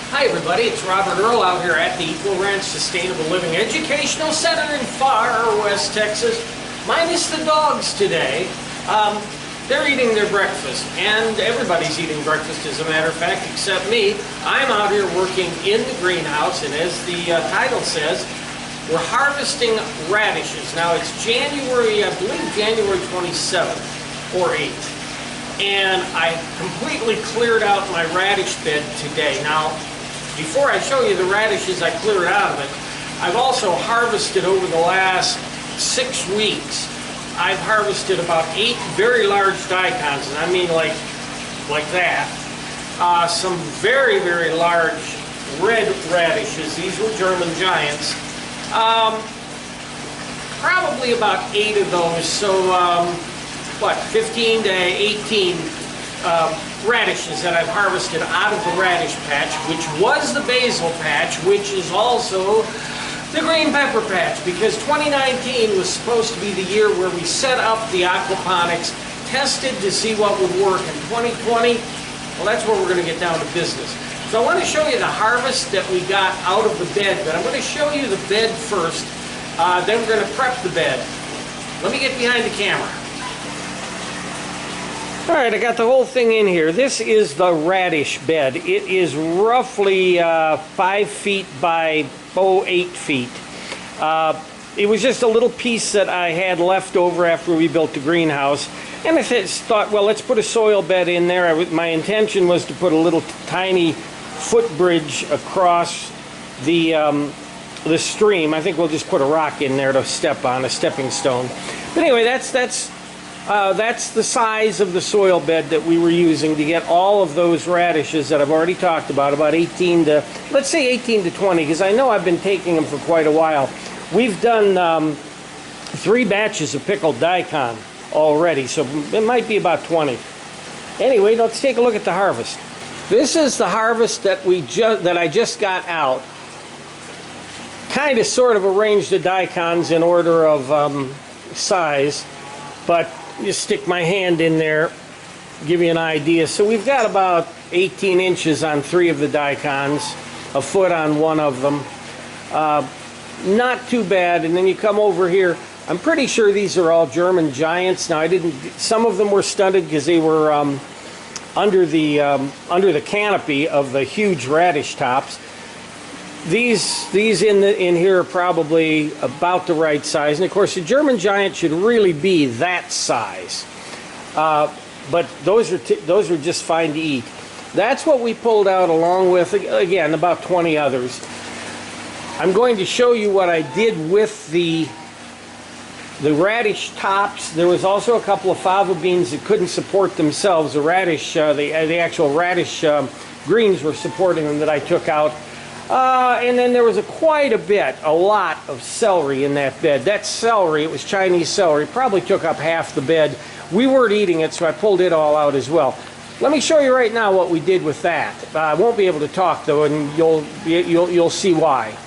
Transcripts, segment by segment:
Hi everybody, it's Robert Earl out here at the Equal Ranch Sustainable Living Educational Center in far West Texas. Minus the dogs today. They're eating their breakfast, and everybody's eating breakfast as a matter of fact, except me. I'm out here working in the greenhouse, and as the title says, we're harvesting radishes. Now it's January, I believe January 27th or 8th. And I completely cleared out my radish bed today. Now, before I show you the radishes I cleared out of it, I've also harvested over the last 6 weeks. I've harvested about 8 very large daikons, and I mean like that. Some very, very large red radishes. These were German giants. Probably about 8 of those, so 15 to 18 radishes that I've harvested out of the radish patch, which was the basil patch, which is also the green pepper patch, because 2019 was supposed to be the year where we set up the aquaponics, tested to see what would work. In 2020, well, that's where we're going to get down to business. So I want to show you the harvest that we got out of the bed, but I'm going to show you the bed first, then we're going to prep the bed. Let me get behind the camera. All right, I got the whole thing in here. This is the radish bed. It is roughly 5 feet by 8 feet. It was just a little piece that I had left over after we built the greenhouse. And I thought, well, let's put a soil bed in there. My intention was to put a little tiny footbridge across the stream. I think we'll just put a rock in there to step on, a stepping stone. But anyway, that's the size of the soil bed that we were using to get all of those radishes that I've already talked about 18 to, let's say 18 to 20, because I know I've been taking them for quite a while. We've done 3 batches of pickled daikon already, so it might be about 20. Anyway, let's take a look at the harvest. This is the harvest that I just got out. Kind of sort of arranged the daikons in order of size, but just stick my hand in there, give you an idea. So we've got about 18 inches on 3 of the daikons, a foot on 1 of them. Not too bad. And then you come over here. I'm pretty sure these are all German giants. Now some of them were stunted because they were under the canopy of the huge radish tops. These in here are probably about the right size, and of course the German giant should really be that size. But those are just fine to eat. That's what we pulled out, along with, again, about 20 others. I'm going to show you what I did with the radish tops. There was also a couple of fava beans that couldn't support themselves. The radish, the actual radish greens were supporting them, that I took out. And then there was a lot of celery in that bed. That celery, it was Chinese celery, probably took up half the bed. We weren't eating it, so I pulled it all out as well. Let me show you right now what we did with that. I won't be able to talk though, and you'll see why.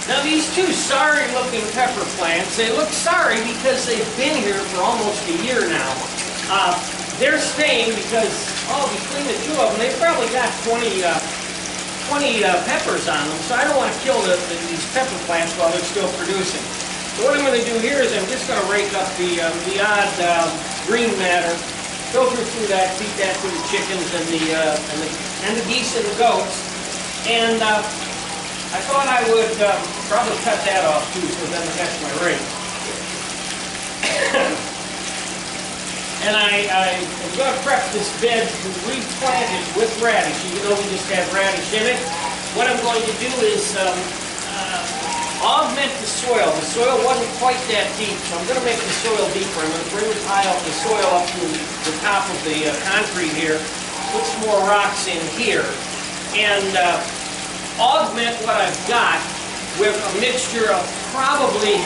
Now these 2 sorry-looking pepper plants, they look sorry because they've been here for almost a year now. They're staying because, between the 2 of them, they've probably got 20 peppers on them, so I don't want to kill these pepper plants while they're still producing. So what I'm going to do here is I'm just going to rake up the odd green matter, filter through that, feed that to the chickens and the geese and the goats, and I thought I would probably cut that off too, so it doesn't catch my ring. And I'm going to prep this bed to replant it with radish, even though we just have radish in it. What I'm going to do is augment the soil. The soil wasn't quite that deep, so I'm going to make the soil deeper. I'm going to bring the pile of the soil up to the top of the concrete here, put some more rocks in here, and augment what I've got with a mixture of probably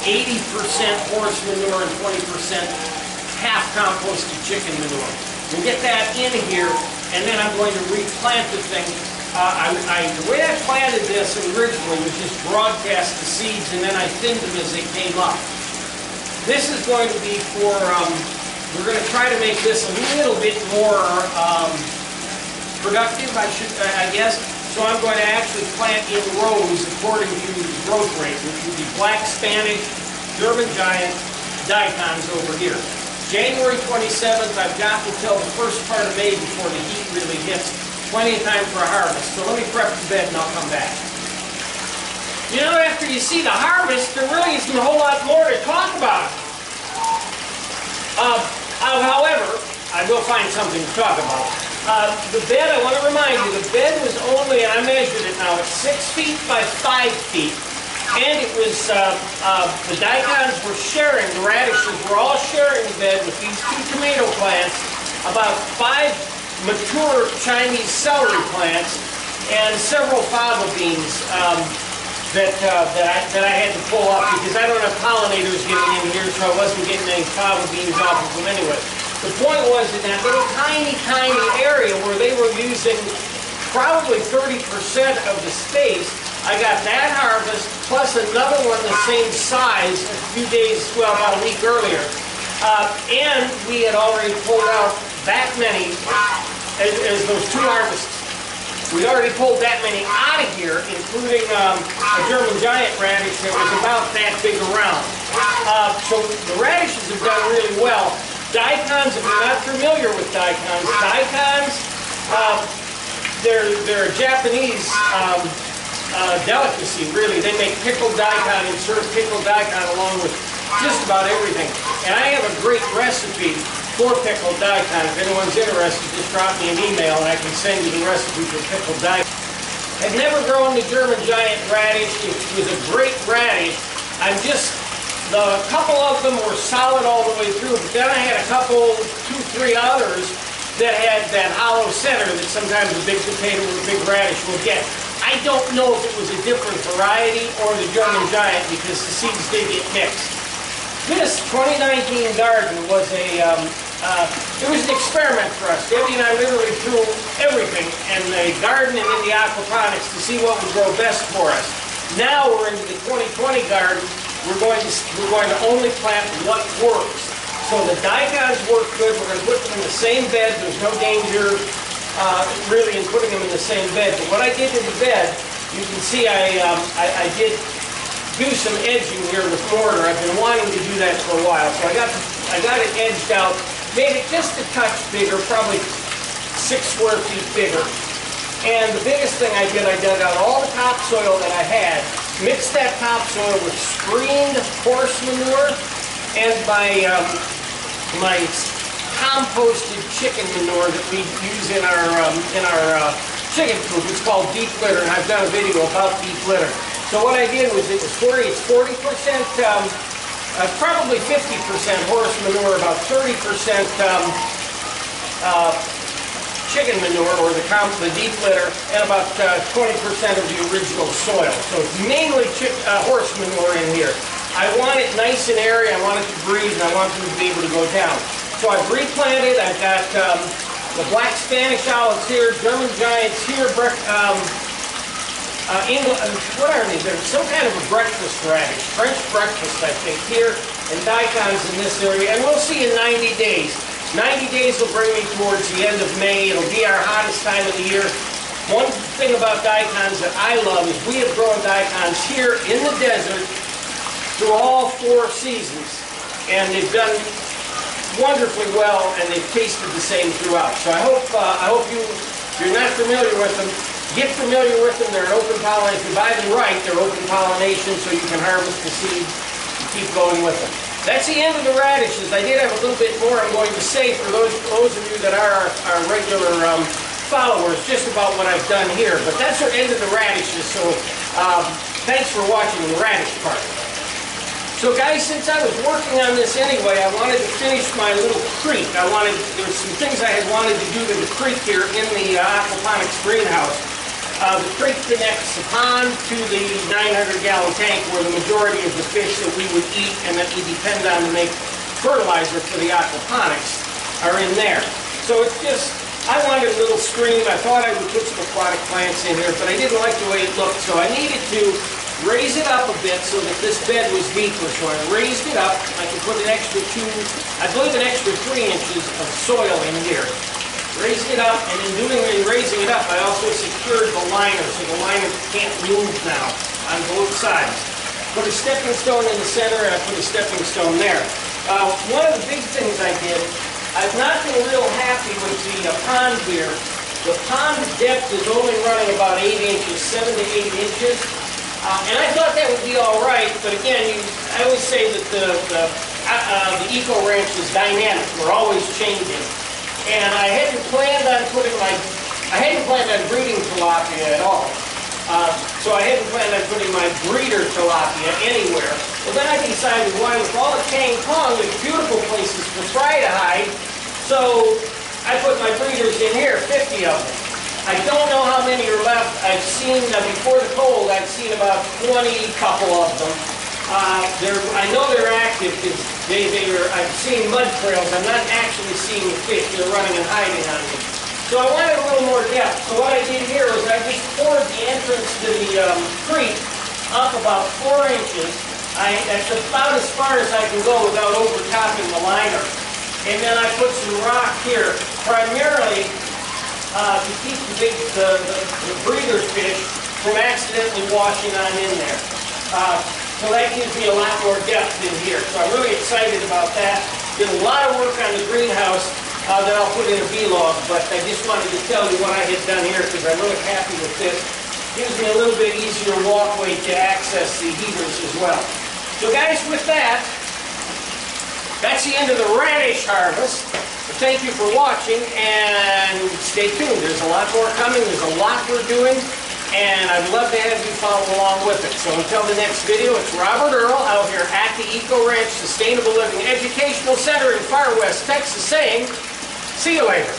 80% horse manure and 20% half composted chicken manure. We'll get that in here, and then I'm going to replant the thing. The way I planted this originally was just broadcast the seeds, and then I thinned them as they came up. This is going to be for, we're going to try to make this a little bit more productive, I guess. So I'm going to actually plant in rows according to the growth rate, which would be black Spanish, German giant, daikons over here. January 27th, I've got until the first part of May before the heat really hits. Plenty of time for a harvest. So let me prep the bed and I'll come back. You know, after you see the harvest, there really isn't a whole lot more to talk about. However, I will find something to talk about. The bed, I want to remind you, the bed was only, and I measured it now, it's 6 feet by 5 feet. And it was, the daikons were sharing, the radishes were all sharing the bed with these 2 tomato plants, about 5 mature Chinese celery plants, and several fava beans that I had to pull up because I don't have pollinators getting in here, so I wasn't getting any fava beans off of them anyway. The point was in that little tiny area where they were using probably 30% of the space, I got that harvest plus another one the same size a few days, well, about a week earlier. And we had already pulled out that many as those 2 harvests. We already pulled that many out of here, including a German giant radish that was about that big around. So the radishes have done really well. Daikons, if you're not familiar with daikons, they're a Japanese delicacy, really. They make pickled daikon and serve pickled daikon along with just about everything. And I have a great recipe for pickled daikon. If anyone's interested, just drop me an email and I can send you the recipe for pickled daikon. I've never grown the German giant radish. It was a great radish. The couple of them were solid all the way through, but then I had a couple, 2, 3 others that had that hollow center that sometimes a big potato or a big radish will get. I don't know if it was a different variety or the German giant because the seeds did get mixed. This 2019 garden was it was an experiment for us. Debbie and I literally threw everything in the garden and in the aquaponics to see what would grow best for us. Now we're into the 2020 garden. We're going to only plant what works. So the daikons work good. We're going to put them in the same bed. There's no danger really in putting them in the same bed. But what I did to the bed, you can see I did do some edging here with mortar. I've been wanting to do that for a while. So I got it edged out, made it just a touch bigger, probably 6 square feet bigger. And the biggest thing I did, I dug out all the topsoil that I had, mixed that topsoil with screened horse manure and my composted chicken manure that we use in our chicken coop. It's called deep litter, and I've done a video about deep litter. So what I did was it's 40%, probably 50% horse manure, about 30% chicken manure, or the deep litter, and about 20% of the original soil. So it's mainly horse manure in here. I want it nice and airy, I want it to breathe, and I want them to be able to go down. So I've replanted, I've got the black Spanish olives here, German giants here, what are these? They're some kind of a breakfast radish, French breakfast, I think, here, and daikons in this area, and we'll see in 90 days. 90 days will bring me towards the end of May. It'll be our hottest time of the year. One thing about daikons that I love is we have grown daikons here in the desert through all 4 seasons, and they've done wonderfully well, and they've tasted the same throughout. So I hope if you're not familiar with them, get familiar with them. They're an open pollination. If you buy them right, they're open pollination, so you can harvest the seeds and keep going with them. That's the end of the radishes. I did have a little bit more I'm going to say for those of you that are our regular followers, just about what I've done here. But that's our end of the radishes, so thanks for watching the radish part. So guys, since I was working on this anyway, I wanted to finish my little creek. There were some things I had wanted to do to the creek here in the aquaponics greenhouse. The creek connects the pond to the 900-gallon tank where the majority of the fish that we would eat and that we depend on to make fertilizer for the aquaponics are in there. So it's just, I wanted a little stream. I thought I would put some aquatic plants in here, but I didn't like the way it looked, so I needed to raise it up a bit so that this bed was deeper. So I raised it up. I could put an extra 3 inches of soil in here. Raised it up, and in raising it up, I also secured the liner, so the liner can't move now on both sides. Put a stepping stone in the center, and I put a stepping stone there. One of the big things I did, I've not been real happy with the pond here. The pond depth is only running about 8 inches, 7 to 8 inches. And I thought that would be all right, but again, I always say that the Eco Ranch is dynamic. We're always changing. And I hadn't planned on breeding tilapia at all. So I hadn't planned on putting my breeder tilapia anywhere. Well, then I decided, why, with all the Kang Kong, there's beautiful places for fry to hide. So I put my breeders in here, 50 of them. I don't know how many are left. I've seen, before the cold, I've seen about 20 couple of them. I know they're active because I've seen mud trails. I'm not actually seeing the fish. They're running and hiding on me. So I wanted a little more depth. So what I did here was I just poured the entrance to the creek up about 4 inches. That's about as far as I can go without overtopping the liner. And then I put some rock here, primarily to keep the breeder's fish from accidentally washing on in there. So that gives me a lot more depth in here. So I'm really excited about that. Did a lot of work on the greenhouse that I'll put in a vlog, but I just wanted to tell you what I had done here because I'm really happy with this. Gives me a little bit easier walkway to access the heaters as well. So guys, with that, that's the end of the radish harvest. Thank you for watching, and stay tuned. There's a lot more coming. There's a lot we're doing. And I'd love to have you follow along with it. So until the next video, it's Robert Earl out here at the Eco Ranch Sustainable Living Educational Center in Far West Texas saying, see you later.